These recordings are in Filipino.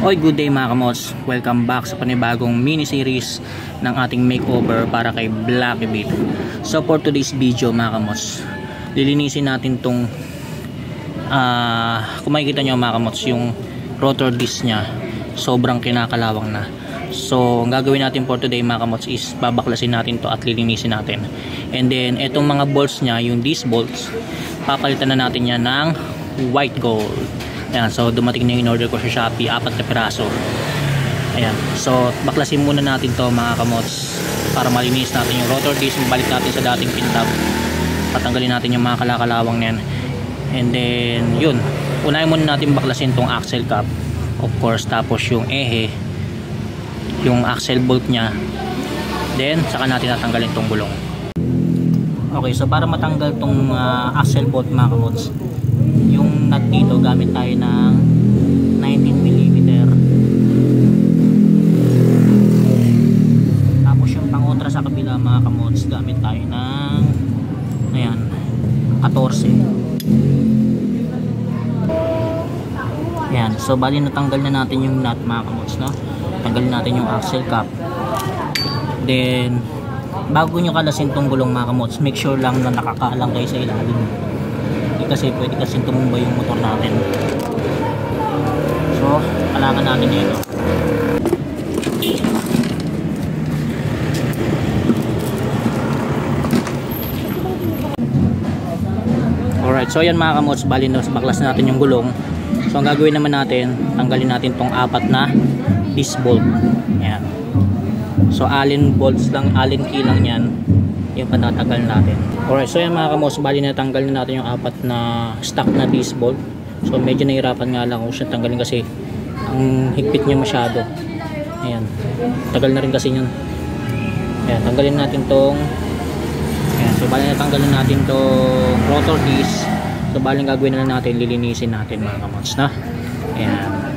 Hoy, good day mga kamots. Welcome back sa panibagong mini-series ng ating makeover para kay Blacky Beat. So for today's video mga kamots, lilinisin natin tong kung makikita nyo mga kamots, yung rotor disc nya sobrang kinakalawang na. So ang gagawin natin for today mga kamots is babaklasin natin to at lilinisin natin. And then itong mga bolts nya, yung disc bolts, papalitan na natin yan ng white gold. Ayan, so dumating na yung in-order ko sa Shopee, 4 na piraso. Ayan, so baklasin muna natin to mga kamots para malinis natin yung rotor disc, balik natin sa dating pintab, patanggalin natin yung mga kalakalawang na yan. And then yun, unahin muna natin baklasin tong axle cap, of course, tapos yung ehe, yung axle bolt nya, then saka natin natanggalin tong gulong. Okay, so para matanggal tong axle bolt mga kamots, yung nut dito gamit tayo ng 19mm, tapos yung pangontra sa kabila mga kamots gamit tayo ng ayan, 14. Ayan, so bali natanggal na natin yung nut mga kamots, no? Tanggalin natin yung axle cap. Then bago nyo kalasin tong gulong mga kamots, make sure lang na nakakaalang kayo sa ilalim, kasi pwede kasi tumumba yung motor natin. So kailangan natin dito. Alright, so yan mga kamots, bali na baklas natin yung gulong. So ang gagawin naman natin, tanggalin natin tong 4 na disc bolt. Ayan. So allen bolts lang, allen key lang yan, yung patatagal natin. Alright, so yan mga kamots, bali na tanggal na natin yung 4 na stock na disc bolt. So medyo nahirapan nga lang kung siya tanggalin kasi ang higpit niya masyado. Ayan, tagal na rin kasi yun. Ayan, tanggalin natin tong ayan, so bali na tanggalin natin tong rotor disc. So bali gagawin na lang natin, lilinisin natin mga kamots na. Ayan.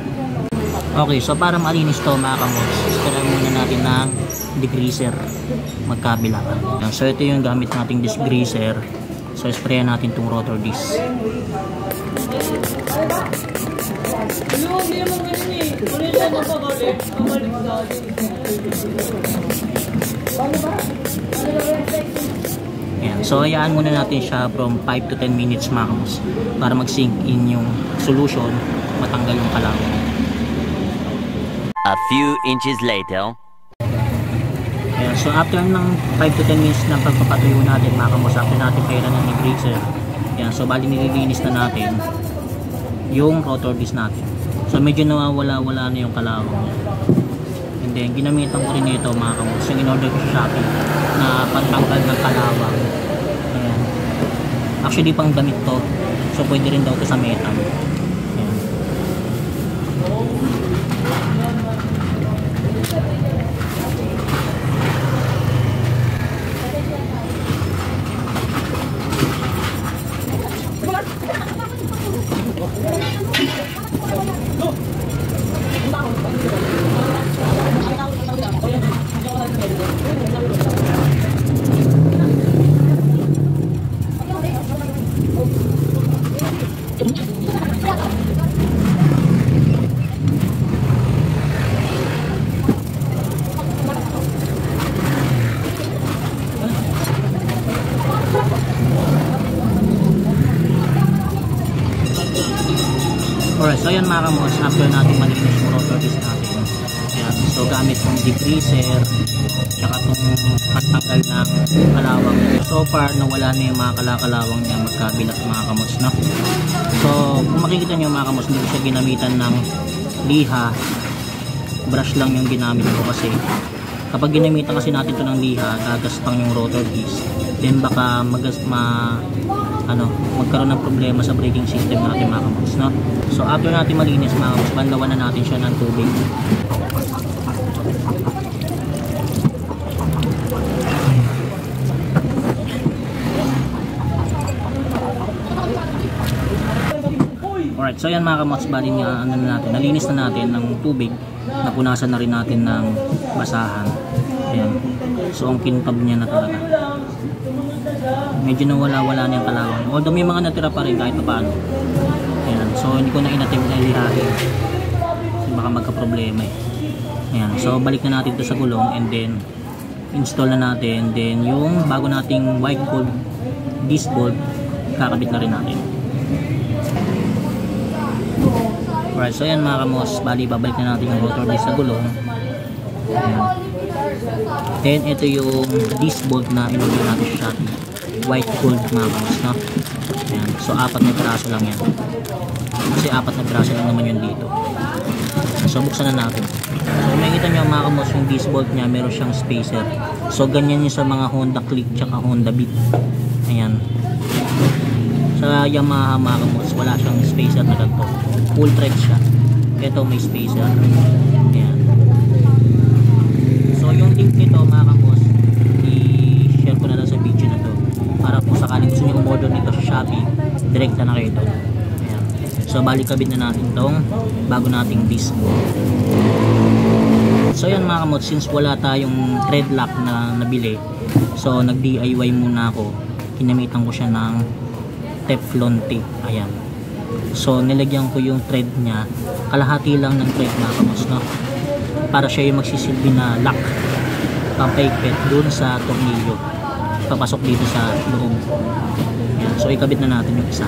Okay, so para malinis to mga kamots, ispirahan muna natin ng degreaser magkabila. So ito yung gamit nating degreaser. So sprayan natin tong rotor disc. Ayan, so hayaan muna natin siya from 5 to 10 minutes mga kamots para mag sink in yung solution, matanggal yung kalawang. A few inches later. Ayan, so after ng 5 to 10 minutes ng pagpapatuyo natin mga kamots, after natin kailan ng degreaser, ayan, so bali nililinis na natin yung rotor disc natin. So medyo nawawala-wala na yung kalawang niya. And then ginamitan ko rin ito mga kamots, yung in-order ko sa Shopee na pantanggal ng kalawang. Ayan. Actually pang damit to, so pwede rin daw to sa metal. Ayan. Alright, so yan mga kamots, after natin malinis yung rotor disc natin, ayan, so gamit yung degreaser tsaka itong pagtanggal ng kalawang. So far nawala na yung mga kalakalawang niya magkabilat mga kamots, no? So kung makikita nyo mga kamots, hindi ko siya ginamitan ng liha, brush lang yung ginamit ko kasi kapag ginamitan kasi natin ito ng liha, gagaspang yung rotor disc, then baka magkaroon ng problema sa braking system natin mga kamots, no? So after natin malinis mga kamots, banlawan na natin siya ng tubig. Alright, so yan mga kamots, bali nga nalinis na natin ng tubig, napunasan na rin natin ng basahan. Ayan. So ang kintab niya na talaga. Medyo nawala-wala na yung kalawang. Although may mga natira pa rin kahit paano. Ayan. So hindi ko na inattempt na lihahin. So baka magka-problema eh. Ayan, so balik na natin to sa gulong and then install na natin, then yung bago nating white gold disc bolt kakabit na rin natin. Alright, so yan mga kamos, bali babalik na natin yung rotor disc sa gulong. Ayan. Then ito yung disc bolt na inorder natin sa Shopee, white gold mga kamos, no? Ayan. So 4 na piraso lang yan, kasi 4 na piraso lang naman yun dito. So buksan na natin. So makikita nyo mga kamos, yung disc bolt nya meron siyang spacer. So ganyan yung sa mga Honda Click tsaka Honda Beat. Ayan. Sa Yamaha mga kamos, wala siyang spacer na ganito, full thread siya. Ito may spacer. Ayan. So yung link nito mga kamos, i-share ko na lang sa video na to, para kung sakaling gusto nyo umorder nito sa Shopee, direkta na kayo ito. Ayan. So balik kabit na natin tong bago nating disc bolt. So yan mga kamot, since wala tayong thread lock na nabili, so nag DIY muna ako. Kinamitan ko siya ng Teflon tape. Ayan. So nilagyan ko yung thread nya, kalahati lang ng thread mga kamos, no? Para siya yung magsisilbi na lock, pampaigpit dun sa tornilyo, papasok dito sa loob. Ayan. So ikabit na natin yung isa.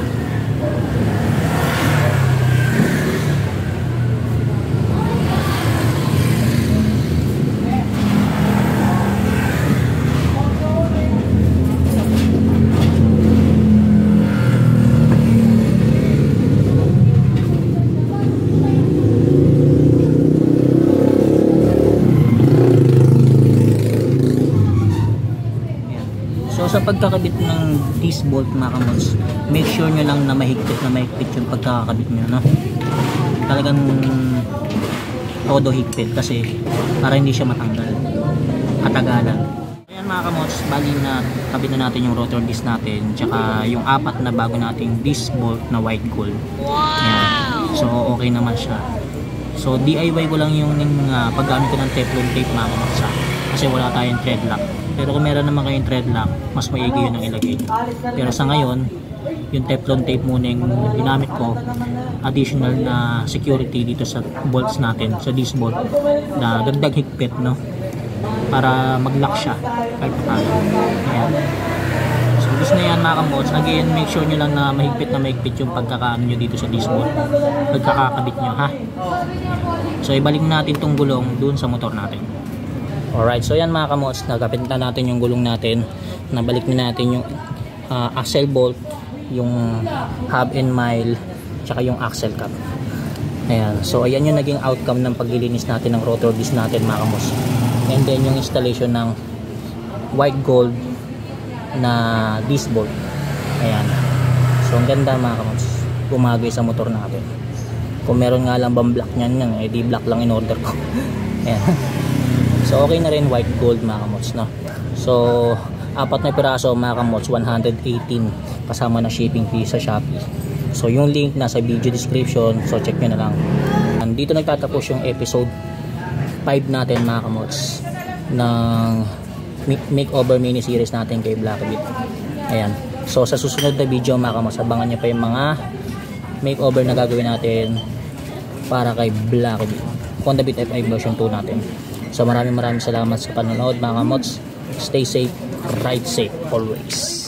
Sa pagkakabit ng disc bolt mga kamots, make sure nyo lang na mahigpit yung pagkakabit nyo, no? Talagang todo higpit, kasi para hindi siya matanggal katagalan. Ayan mga kamots, bali na kabit na natin yung rotor disc natin, tsaka yung 4 na bago nating disc bolt na white gold. Ayan. So okay naman siya. So DIY ko lang yung paggamit ko ng Teflon tape mga kamots, kasi wala tayong thread lock. Pero kung meron naman kayong thread lock, mas maigi yun ang ilagay. Pero sa ngayon, yung Teflon tape muna yung ginamit ko, additional na security dito sa bolts natin, sa disc bolt, na dagdag higpit, no? Para mag-lock siya kahit paano. Ayan. So gusto na yan mga kamots. Again, make sure nyo lang na mahigpit yung pagkakaano nyo dito sa disc bolt, pagkakakabit nyo, ha? So ibalik natin tong gulong dun sa motor natin. Alright, so yan mga kamots, nagkapit na natin yung gulong natin, nabalik na natin yung axle bolt, yung hub and mile, tsaka yung axle cap. Ayan, so ayan yung naging outcome ng paglilinis natin ng rotor disc natin mga kamots. And then yung installation ng white gold na disc bolt. Ayan, so ang ganda mga kamots, gumagay sa motor natin. Kung meron nga lang bang black nyan, edi black lang in order ko. Ayan. So okay na rin white gold mga kamots, no? So 4 na piraso mga kamots, 118 kasama na shipping fee sa Shopee. So yung link nasa video description, so check nyo na lang. And dito nagtatapos yung episode 5 natin mga kamots ng makeover mini series natin kay Blackbeat. Ayan. So sa susunod na video mga kamots, abangan nyo pa yung mga makeover na gagawin natin para kay Blackbeat, Honda Beat FI version 2 natin. So maraming salamat sa panonood mga kamots. Stay safe, ride safe always.